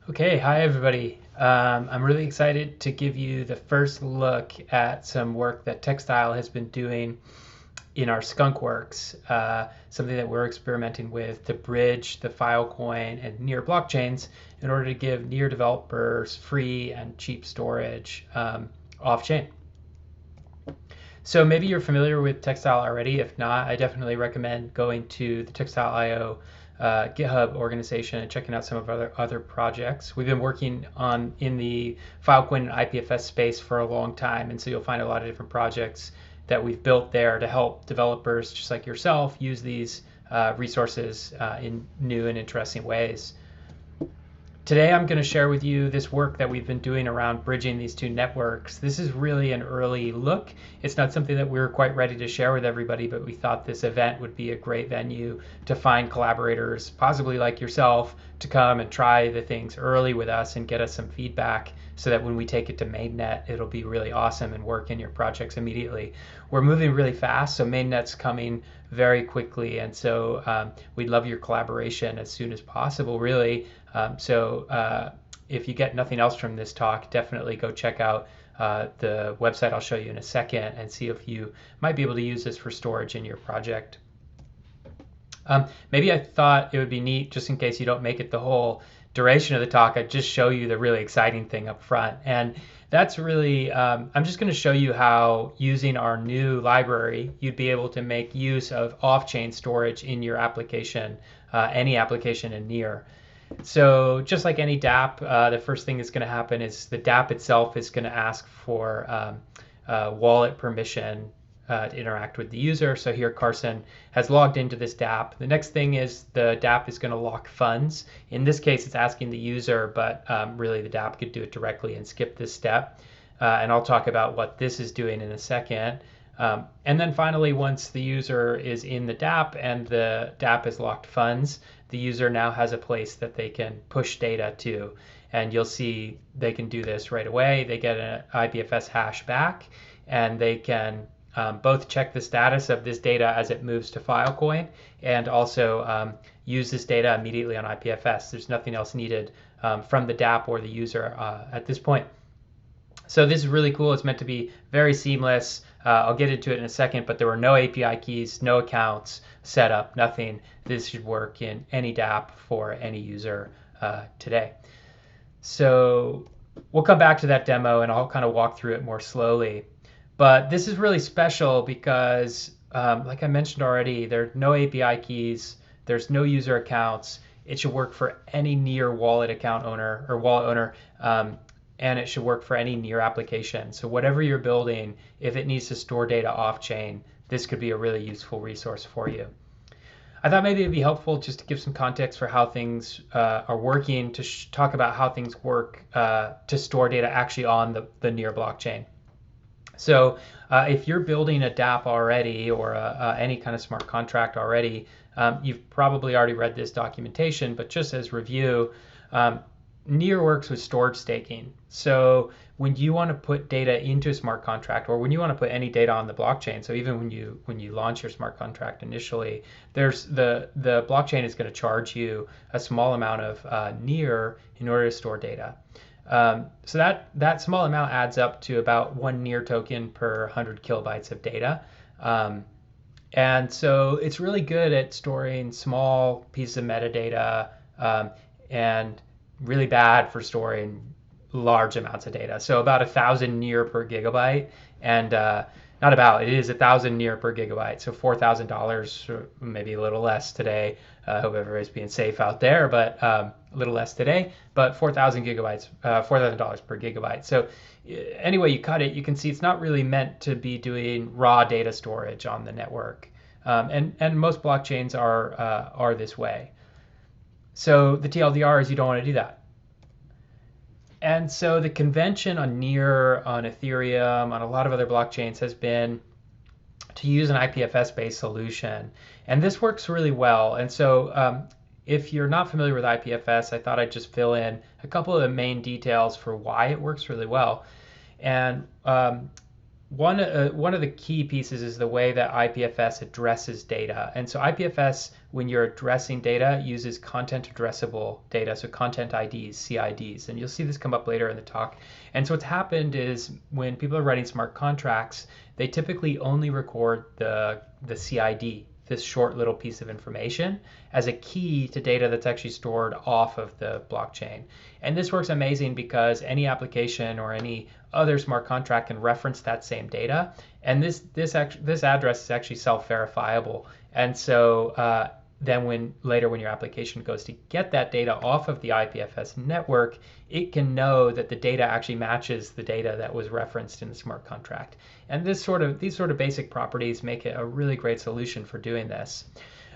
Okay, hi everybody. I'm really excited to give you the first look at some work that Textile has been doing in our skunkworks, something that we're experimenting with to bridge the Filecoin and Near blockchains in order to give Near developers free and cheap storage off-chain. So maybe you're familiar with Textile already. If not, I definitely recommend going to the Textile.io GitHub organization and checking out some of our other projects. We've been working on in the Filecoin and IPFS space for a long time, and so you'll find a lot of different projects that we've built there to help developers just like yourself use these resources in new and interesting ways. Today I'm going to share with you this work that we've been doing around bridging these two networks. This is really an early look. It's not something that we were quite ready to share with everybody, but we thought this event would be a great venue to find collaborators, possibly like yourself, to come and try the things early with us and get us some feedback so that when we take it to mainnet, it'll be really awesome and work in your projects immediately. We're moving really fast, so mainnet's coming very quickly, and so we'd love your collaboration as soon as possible, really. If you get nothing else from this talk, definitely go check out the website I'll show you in a second and see if you might be able to use this for storage in your project. Maybe I thought it would be neat, just in case you don't make it the whole duration of the talk, I'd just show you the really exciting thing up front. And that's really, I'm just going to show you how using our new library, you'd be able to make use of off-chain storage in your application, any application in Near. So just like any dApp, the first thing that's going to happen is the dApp itself is going to ask for wallet permission to interact with the user. So here Carson has logged into this dApp. The next thing is the dApp is going to lock funds. In this case, it's asking the user, but really the dApp could do it directly and skip this step. And I'll talk about what this is doing in a second. And then finally, once the user is in the dApp and the dApp has locked funds, the user now has a place that they can push data to. And you'll see they can do this right away. They get an IPFS hash back, and they can both check the status of this data as it moves to Filecoin and also use this data immediately on IPFS. There's nothing else needed from the dApp or the user at this point. So this is really cool. It's meant to be very seamless. I'll get into it in a second, but there were no API keys, no accounts set up, nothing. This should work in any dApp for any user today. So we'll come back to that demo and I'll kind of walk through it more slowly. But this is really special because, like I mentioned already, there are no API keys, there's no user accounts. It should work for any Near wallet account owner or wallet owner. And it should work for any Near application. So whatever you're building, if it needs to store data off-chain, this could be a really useful resource for you. I thought maybe it'd be helpful just to give some context for how things are working, to talk about how things work to store data actually on the Near blockchain. So if you're building a dApp already or any kind of smart contract already, you've probably already read this documentation, but just as review, Near works with storage staking. So when you want to put data into a smart contract, or when you want to put any data on the blockchain, so even when you launch your smart contract initially, there's the blockchain is going to charge you a small amount of Near in order to store data. So that small amount adds up to about 1 Near token per 100 kilobytes of data. And so it's really good at storing small pieces of metadata and really bad for storing large amounts of data. So about 1,000 Near per gigabyte, and not about, it is 1,000 Near per gigabyte. So $4,000, maybe a little less today. I hope everybody's being safe out there, but a little less today. But 4,000 gigabytes, $4,000 per gigabyte. So anyway you cut it, you can see it's not really meant to be doing raw data storage on the network. And most blockchains are this way. So the TLDR is you don't want to do that. And so the convention on Near, on Ethereum, on a lot of other blockchains has been to use an IPFS-based solution. And this works really well. And so if you're not familiar with IPFS, I thought I'd just fill in a couple of the main details for why it works really well. And one of the key pieces is the way that IPFS addresses data. And so IPFS, when you're addressing data, uses content addressable data, so content IDs, CIDs. And you'll see this come up later in the talk. And so what's happened is when people are writing smart contracts, they typically only record the CID, this short little piece of information, as a key to data that's actually stored off of the blockchain. And this works amazing because any application or any other smart contract can reference that same data. And this address is actually self-verifiable. And so then when your application goes to get that data off of the IPFS network, it can know that the data actually matches the data that was referenced in the smart contract. And these sort of basic properties make it a really great solution for doing this.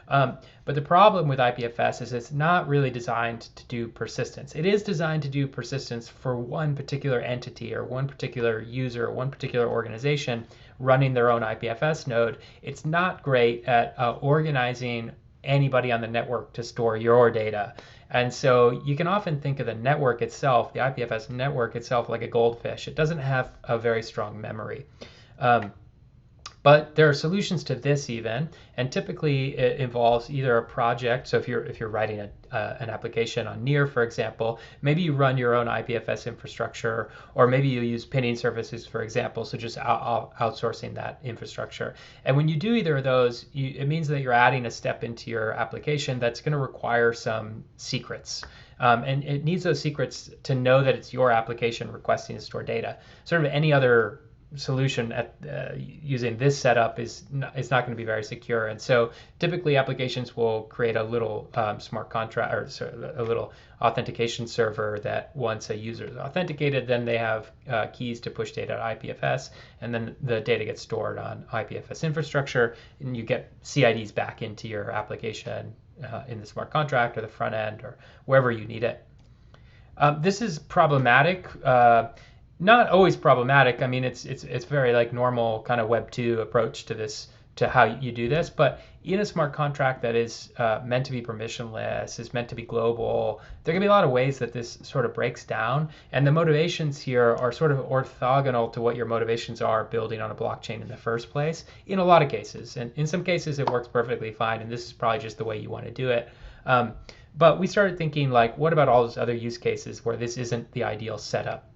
But the problem with IPFS is it's not really designed to do persistence. It is designed to do persistence for one particular entity or one particular user or one particular organization running their own IPFS node. It's not great at organizing anybody on the network to store your data. And so you can often think of the network itself, the IPFS network itself, like a goldfish. It doesn't have a very strong memory. But there are solutions to this even, and typically it involves either a project. So if you're writing an application on Near, for example, maybe you run your own IPFS infrastructure, or maybe you use pinning services, for example, so just outsourcing that infrastructure. And when you do either of those, it means that you're adding a step into your application that's going to require some secrets. And it needs those secrets to know that it's your application requesting to store data. Sort of any other solution using this setup is not going to be very secure. And so typically applications will create a little smart contract or a little authentication server that once a user is authenticated, then they have keys to push data to IPFS, and then the data gets stored on IPFS infrastructure, and you get CIDs back into your application in the smart contract or the front end or wherever you need it. This is problematic. Not always problematic. I mean, it's very like normal kind of Web 2 approach to this, to how you do this. But in a smart contract that is meant to be permissionless, is meant to be global, there can be a lot of ways that this sort of breaks down. And the motivations here are sort of orthogonal to what your motivations are building on a blockchain in the first place, in a lot of cases. And in some cases, it works perfectly fine. And this is probably just the way you want to do it. But we started thinking, like, what about all those other use cases where this isn't the ideal setup?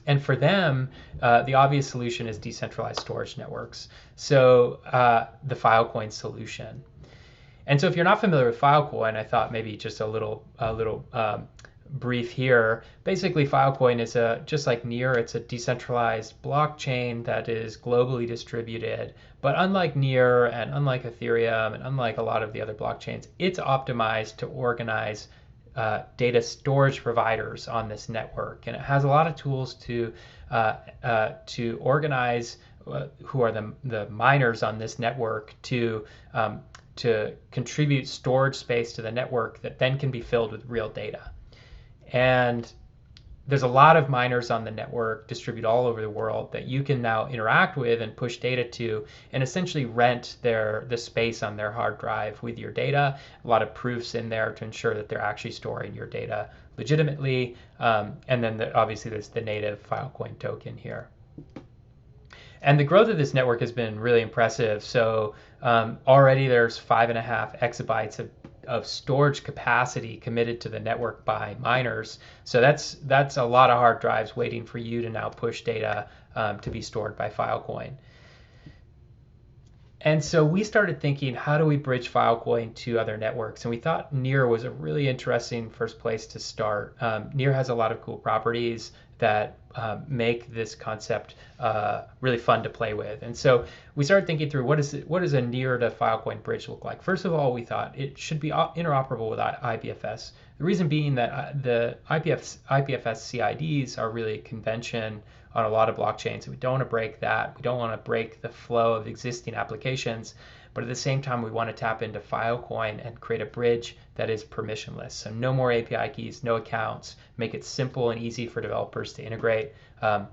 And for them, the obvious solution is decentralized storage networks. So the Filecoin solution. And so if you're not familiar with Filecoin, I thought maybe just a little brief here. Basically, Filecoin is just like Near, it's a decentralized blockchain that is globally distributed. But unlike Near and unlike Ethereum and unlike a lot of the other blockchains, it's optimized to organize data storage providers on this network, and it has a lot of tools to organize who are the miners on this network to contribute storage space to the network that then can be filled with real data. And there's a lot of miners on the network distributed all over the world that you can now interact with and push data to, and essentially rent the space on their hard drive with your data. A lot of proofs in there to ensure that they're actually storing your data legitimately. And then obviously there's the native Filecoin token here. And the growth of this network has been really impressive. So already there's 5.5 exabytes of storage capacity committed to the network by miners. So that's a lot of hard drives waiting for you to now push data to be stored by Filecoin. And so we started thinking, how do we bridge Filecoin to other networks? And we thought Near was a really interesting first place to start. Near has a lot of cool properties that make this concept really fun to play with. And so we started thinking through what does a Near to Filecoin bridge look like? First of all, we thought it should be interoperable with IPFS. The reason being that the IPFS CIDs are really convention on a lot of blockchains. We don't want to break that. We don't want to break the flow of existing applications. But at the same time, we want to tap into Filecoin and create a bridge that is permissionless. So no more API keys, no accounts, make it simple and easy for developers to integrate, and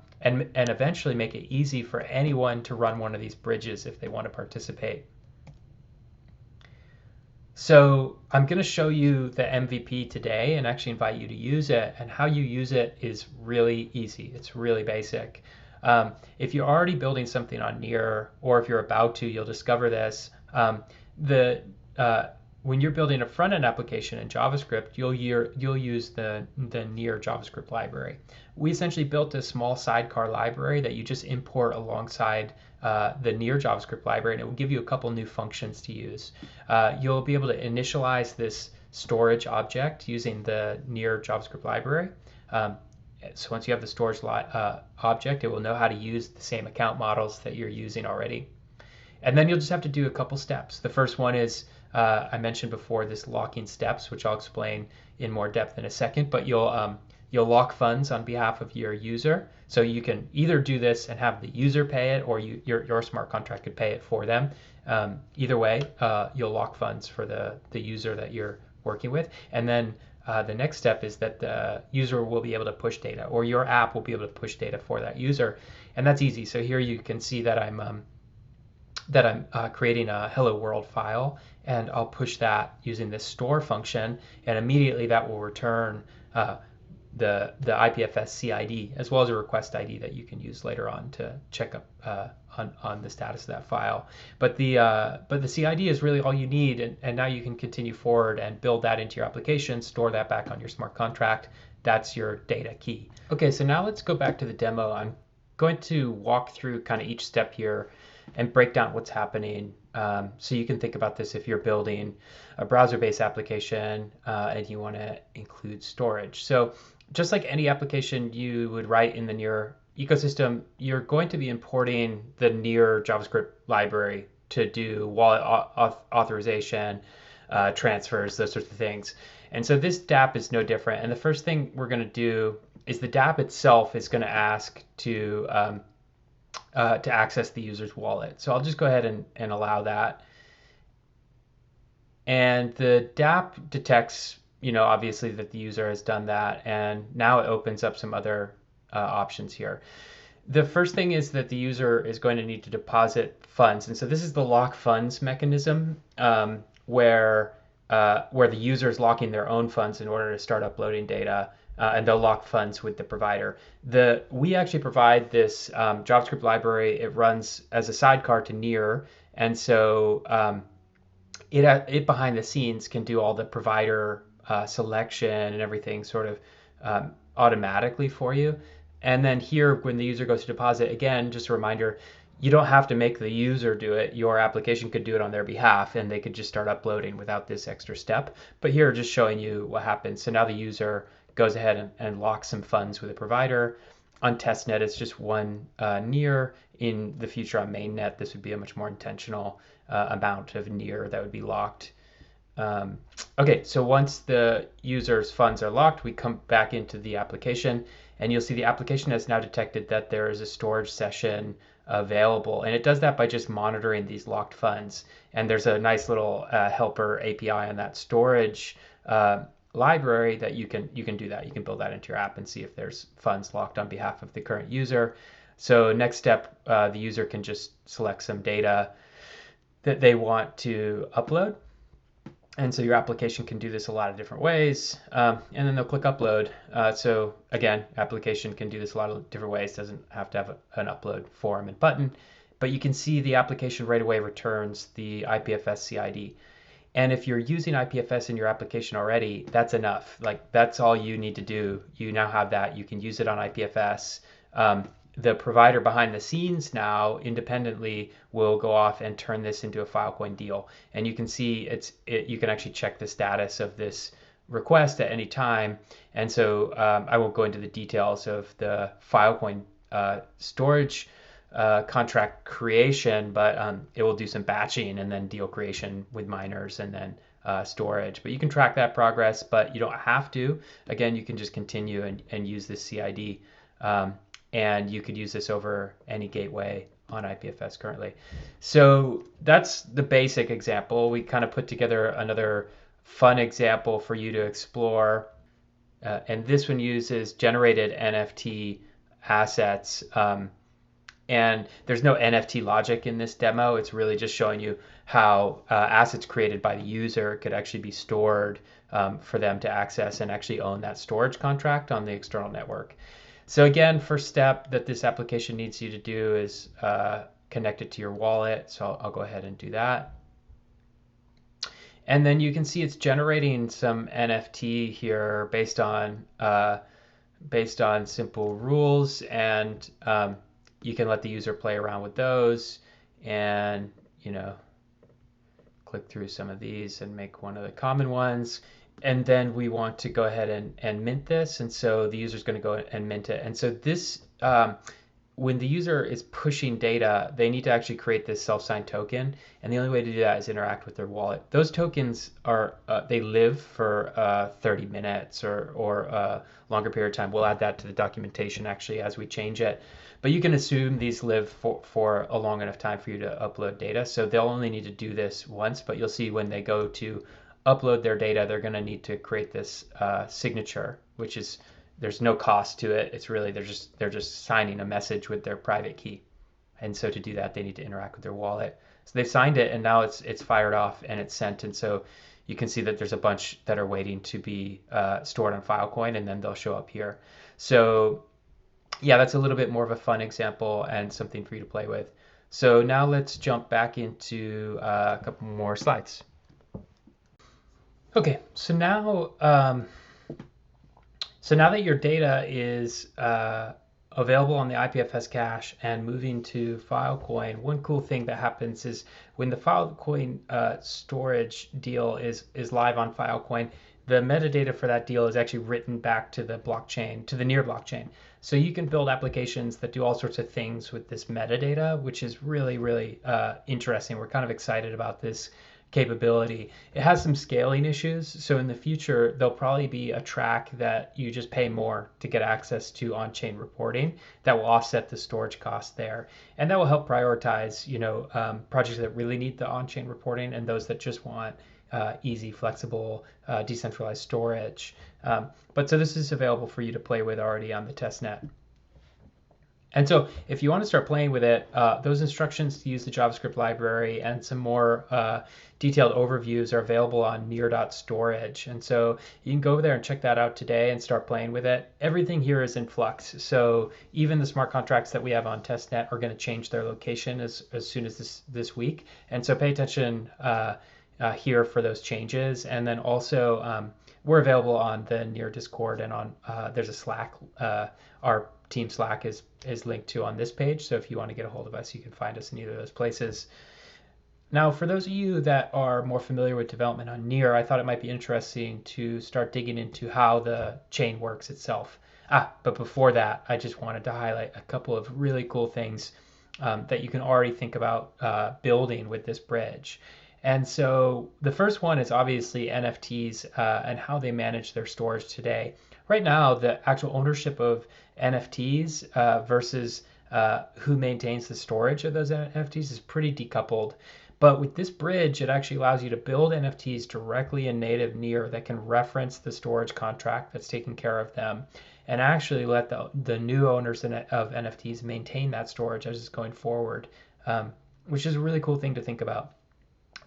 eventually make it easy for anyone to run one of these bridges if they want to participate. So I'm going to show you the MVP today and actually invite you to use it. And how you use it is really easy. It's really basic. If you're already building something on Near, or if you're about to, you'll discover this. The When you're building a front-end application in JavaScript, you'll use the Near JavaScript library. We essentially built a small sidecar library that you just import alongside the Near JavaScript library, and it will give you a couple new functions to use. You'll be able to initialize this storage object using the Near JavaScript library. So once you have the storage object, it will know how to use the same account models that you're using already. And then you'll just have to do a couple steps. The first one is, I mentioned before, this locking steps, which I'll explain in more depth in a second, but you'll lock funds on behalf of your user. So you can either do this and have the user pay it, or your smart contract could pay it for them. Either way, you'll lock funds for the user that you're working with. And then the next step is that the user will be able to push data, or your app will be able to push data for that user. And that's easy. So here you can see that I'm creating a hello world file, and I'll push that using this store function, and immediately that will return the IPFS CID, as well as a request ID that you can use later on to check up on the status of that file. But the CID is really all you need, and now you can continue forward and build that into your application, store that back on your smart contract. That's your data key. Okay, so now let's go back to the demo. I'm going to walk through kind of each step here and break down what's happening, so you can think about this if you're building a browser-based application and you want to include storage. So just like any application you would write in the Near ecosystem, you're going to be importing the Near JavaScript library to do wallet authorization, transfers, those sorts of things. And so this dApp is no different. And the first thing we're going to do is the dApp itself is going to ask to access the user's wallet. So I'll just go ahead and allow that. And the dApp detects, obviously that the user has done that, and now it opens up some other options here. The first thing is that the user is going to need to deposit funds, and so this is the lock funds mechanism, where the user is locking their own funds in order to start uploading data, and they'll lock funds with the provider. We actually provide this JavaScript library. It runs as a sidecar to Near, and so it behind the scenes can do all the provider selection and everything sort of automatically for you. And then here, when the user goes to deposit, again, just a reminder, you don't have to make the user do it. Your application could do it on their behalf, and they could just start uploading without this extra step. But here, just showing you what happens. So now the user goes ahead and locks some funds with a provider. On testnet, it's just one Near. In the future on mainnet, this would be a much more intentional amount of Near that would be locked. Okay, so once the user's funds are locked, we come back into the application, and you'll see the application has now detected that there is a storage session available, and it does that by just monitoring these locked funds. And there's a nice little helper API on that storage library that you can do that. You can build that into your app and see if there's funds locked on behalf of the current user. So next step, the user can just select some data that they want to upload. And so your application can do this a lot of different ways, and then they'll click upload. So again, application can do this a lot of different ways. Doesn't have to have an upload form and button, but you can see the application right away returns the IPFS CID. And if you're using IPFS in your application already, that's enough. Like, that's all you need to do. You now have that. You can use it on IPFS. The provider behind the scenes now independently will go off and turn this into a Filecoin deal. And you can see you can actually check the status of this request at any time. And so I won't go into the details of the Filecoin storage contract creation, but it will do some batching and then deal creation with miners and then storage. But you can track that progress, but you don't have to. Again, you can just continue and use this CID. And you could use this over any gateway on IPFS currently. So that's the basic example. We kind of put together another fun example for you to explore. And this one uses generated NFT assets. And there's no NFT logic in this demo. It's really just showing you how assets created by the user could actually be stored for them to access and actually own that storage contract on the external network. So again, first step that this application needs you to do is connect it to your wallet. So I'll go ahead and do that. And then you can see it's generating some NFT here based on simple rules, and you can let the user play around with those, and click through some of these and make one of the common ones. And then we want to go ahead and mint this, and so the user is going to go and mint it. And so this when the user is pushing data, they need to actually create this self-signed token, and the only way to do that is interact with their wallet. Those tokens are they live for 30 minutes or a longer period of time. We'll add that to the documentation actually as we change it. But you can assume these live for a long enough time for you to upload data. So they'll only need to do this once, but you'll see when they go to upload their data, they're going to need to create this signature, which is there's no cost to it. It's really they're just signing a message with their private key, and so to do that they need to interact with their wallet. So they've signed it, and now it's fired off and it's sent. And so you can see that there's a bunch that are waiting to be stored on Filecoin, and then they'll show up here. So yeah, that's a little bit more of a fun example and something for you to play with. So now let's jump back into a couple more slides. Okay, so now that your data is available on the IPFS cache and moving to Filecoin, one cool thing that happens is when the Filecoin storage deal is live on Filecoin, the metadata for that deal is actually written back to the blockchain, to the near blockchain. So you can build applications that do all sorts of things with this metadata, which is really, really interesting. We're kind of excited about this capability. It has some scaling issues, so in the future there'll probably be a track that you just pay more to get access to on-chain reporting that will offset the storage cost there, and that will help prioritize projects that really need the on-chain reporting and those that just want easy, flexible, decentralized storage. But so this is available for you to play with already on the testnet. And so if you want to start playing with it, those instructions to use the JavaScript library and some more detailed overviews are available on near.storage. And so you can go over there and check that out today and start playing with it. Everything here is in flux. So even the smart contracts that we have on testnet are going to change their location as soon as this week. And so pay attention here for those changes. And then also we're available on the Near Discord, and on there's a Slack. Our team Slack is linked to on this page. So if you want to get a hold of us, you can find us in either of those places. Now, for those of you that are more familiar with development on Near, I thought it might be interesting to start digging into how the chain works itself. But before that, I just wanted to highlight a couple of really cool things that you can already think about building with this bridge. And so the first one is obviously NFTs and how they manage their storage today. Right now, the actual ownership of NFTs versus who maintains the storage of those NFTs is pretty decoupled. But with this bridge, it actually allows you to build NFTs directly in native Near that can reference the storage contract that's taking care of them, and actually let the new owners of NFTs maintain that storage as it's going forward, which is a really cool thing to think about.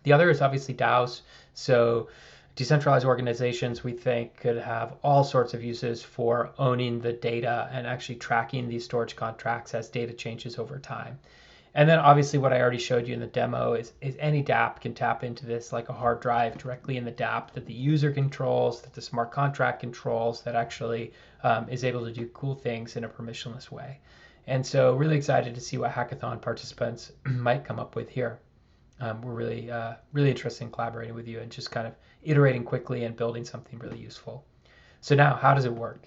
The other is obviously DAOs. So decentralized organizations, we think, could have all sorts of uses for owning the data and actually tracking these storage contracts as data changes over time. And then obviously what I already showed you in the demo is any dApp can tap into this like a hard drive directly in the dApp that the user controls, that the smart contract controls, that actually is able to do cool things in a permissionless way. And so really excited to see what hackathon participants might come up with here. We're really interested in collaborating with you and just kind of iterating quickly and building something really useful. So now, how does it work?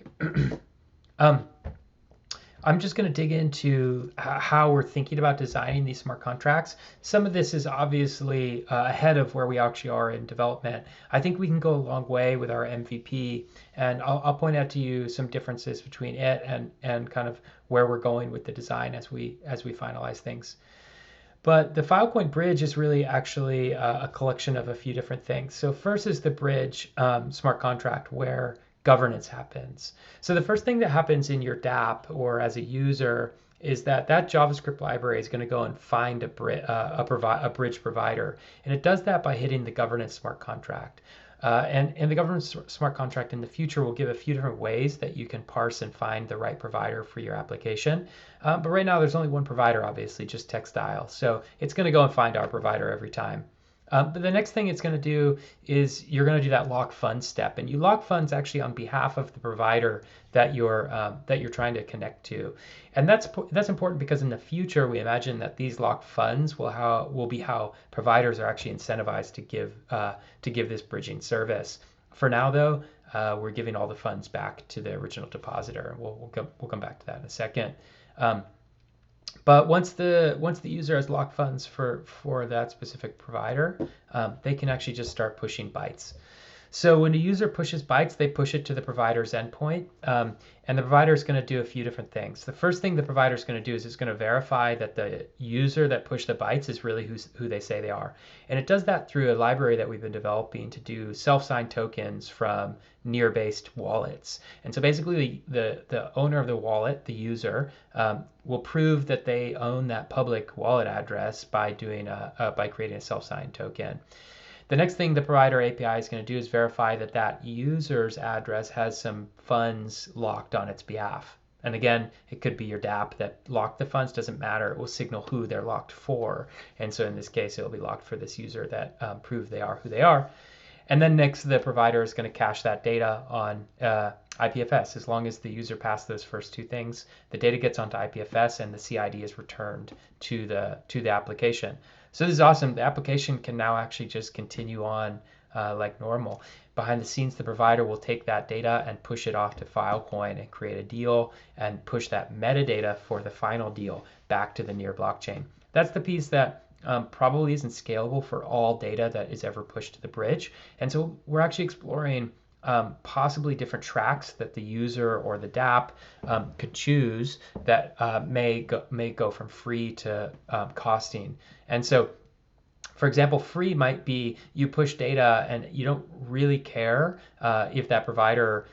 I'm just going to dig into how we're thinking about designing these smart contracts. Some of this is obviously ahead of where we actually are in development. I think we can go a long way with our MVP, and I'll point out to you some differences between it and kind of where we're going with the design as we finalize things. But the Filecoin bridge is really actually a collection of a few different things. So first is the bridge smart contract where governance happens. So the first thing that happens in your dApp or as a user is that JavaScript library is going to go and find a bridge provider. And it does that by hitting the governance smart contract. And the government smart contract in the future will give a few different ways that you can parse and find the right provider for your application. But right now, there's only one provider, obviously, just Textile. So it's going to go and find our provider every time. But the next thing it's going to do is you're going to do that lock funds step, and you lock funds actually on behalf of the provider that you're trying to connect to, and that's important because in the future we imagine that these locked funds will be how providers are actually incentivized to give this bridging service. For now, though, we're giving all the funds back to the original depositor, and we'll come back to that in a second. But once the user has locked funds for that specific provider, they can actually just start pushing bytes. So when a user pushes bytes, they push it to the provider's endpoint, and the provider is going to do a few different things. The first thing the provider is going to do is it's going to verify that the user that pushed the bytes is really who they say they are. And it does that through a library that we've been developing to do self-signed tokens from near-based wallets. And so basically the owner of the wallet, the user, will prove that they own that public wallet address by creating a self-signed token. The next thing the provider API is going to do is verify that that user's address has some funds locked on its behalf. And again, it could be your DApp that locked the funds, doesn't matter. It will signal who they're locked for. And so in this case, it'll be locked for this user that proved they are who they are. And then next, the provider is going to cache that data on IPFS. As long as the user passed those first two things, the data gets onto IPFS and the CID is returned to the application. So this is awesome. The application can now actually just continue on like normal. Behind the scenes, the provider will take that data and push it off to Filecoin and create a deal and push that metadata for the final deal back to the near blockchain. That's the piece that probably isn't scalable for all data that is ever pushed to the bridge. And so we're actually exploring possibly different tracks that the user or the DApp could choose that may go from free to costing. And so, for example, free might be you push data and you don't really care if that provider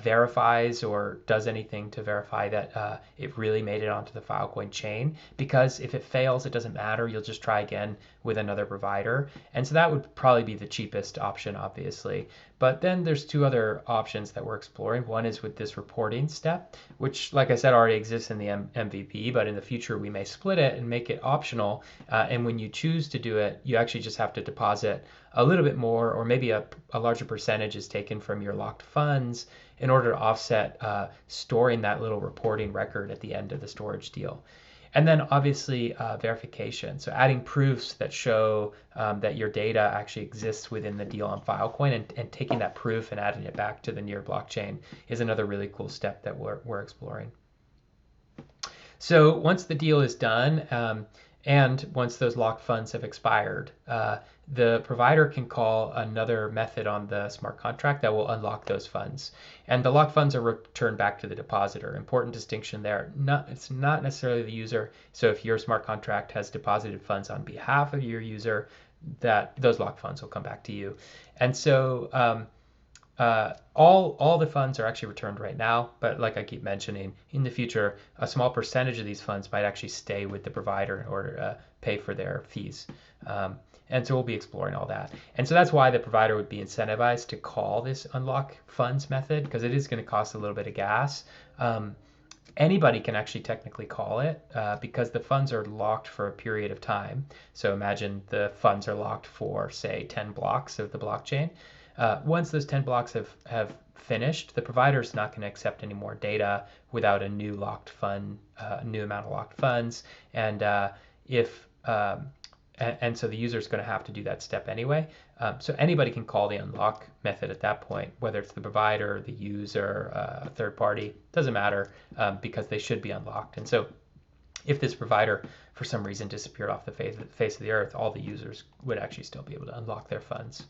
verifies or does anything to verify that it really made it onto the Filecoin chain, because if it fails, it doesn't matter. You'll just try again with another provider. And so that would probably be the cheapest option, obviously. But then there's two other options that we're exploring. One is with this reporting step, which, like I said, already exists in the MVP, but in the future we may split it and make it optional. And when you choose to do it, you actually just have to deposit a little bit more, or maybe a larger percentage is taken from your locked funds in order to offset storing that little reporting record at the end of the storage deal. And then obviously verification. So adding proofs that show that your data actually exists within the deal on Filecoin, and taking that proof and adding it back to the near blockchain is another really cool step that we're exploring. So once the deal is done, and once those locked funds have expired, the provider can call another method on the smart contract that will unlock those funds. And the locked funds are returned back to the depositor. Important distinction there. It's not necessarily the user. So if your smart contract has deposited funds on behalf of your user, those locked funds will come back to you. And so all the funds are actually returned right now, but like I keep mentioning, in the future, a small percentage of these funds might actually stay with the provider in order to pay for their fees. And so we'll be exploring all that. And so that's why the provider would be incentivized to call this unlock funds method, because it is going to cost a little bit of gas. Anybody can actually technically call it because the funds are locked for a period of time. So imagine the funds are locked for, say, 10 blocks of the blockchain. Once those 10 blocks have finished, the provider is not going to accept any more data without a new locked fund, new amount of locked funds. And so the user is going to have to do that step anyway. So anybody can call the unlock method at that point, whether it's the provider, the user, a third party, doesn't matter, because they should be unlocked. And so if this provider for some reason disappeared off the face of the earth, all the users would actually still be able to unlock their funds.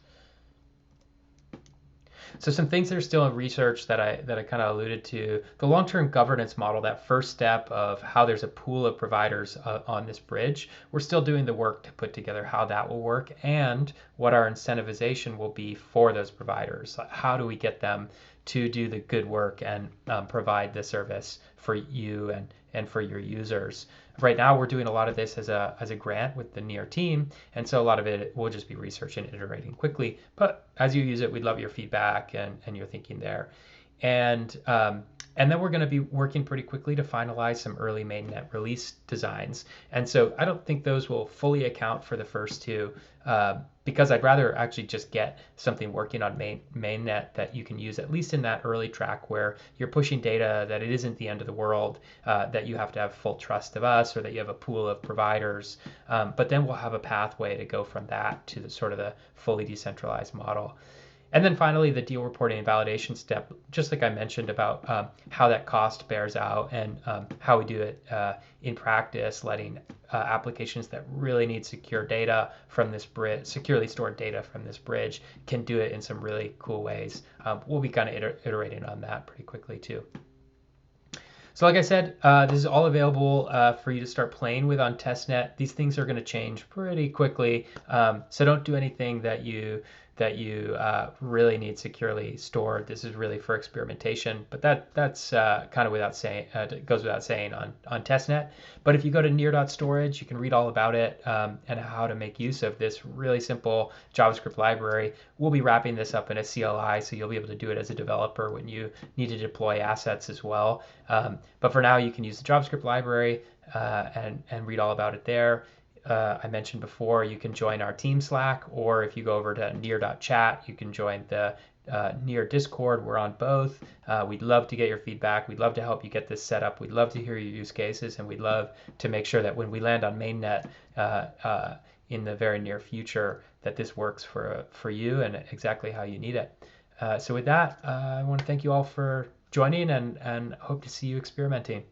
So some things that are still in research that I kind of alluded to: the long-term governance model, that first step of how there's a pool of providers on this bridge. We're still doing the work to put together how that will work, and what our incentivization will be for those providers. How do we get them to do the good work and provide the service for you and for your users? Right now, we're doing a lot of this as a grant with the Near team, and so a lot of it will just be research and iterating quickly. But as you use it, we'd love your feedback and your thinking there. And then we're going to be working pretty quickly to finalize some early mainnet release designs. And so I don't think those will fully account for the first two, because I'd rather actually just get something working on mainnet that you can use at least in that early track where you're pushing data, that it isn't the end of the world, that you have to have full trust of us, or that you have a pool of providers. But then we'll have a pathway to go from that to the sort of the fully decentralized model. And then finally, the deal reporting and validation step, just like I mentioned about how that cost bears out and how we do it in practice, letting applications that really need secure data from this bridge, securely stored data from this bridge, can do it in some really cool ways. We'll be kind of iterating on that pretty quickly too. So like I said, this is all available for you to start playing with on testnet. These things are going to change pretty quickly, so don't do anything that you really need securely stored. This is really for experimentation, but that's kind of without saying, it goes without saying on testnet. But if you go to near.storage, you can read all about it and how to make use of this really simple JavaScript library. We'll be wrapping this up in a CLI, so you'll be able to do it as a developer when you need to deploy assets as well. But for now, you can use the JavaScript library and read all about it there. I mentioned before, you can join our team Slack, or if you go over to near.chat, you can join the Near Discord. We're on both. We'd love to get your feedback. We'd love to help you get this set up. We'd love to hear your use cases, and we'd love to make sure that when we land on mainnet in the very near future, that this works for you and exactly how you need it. So with that, I want to thank you all for joining and hope to see you experimenting.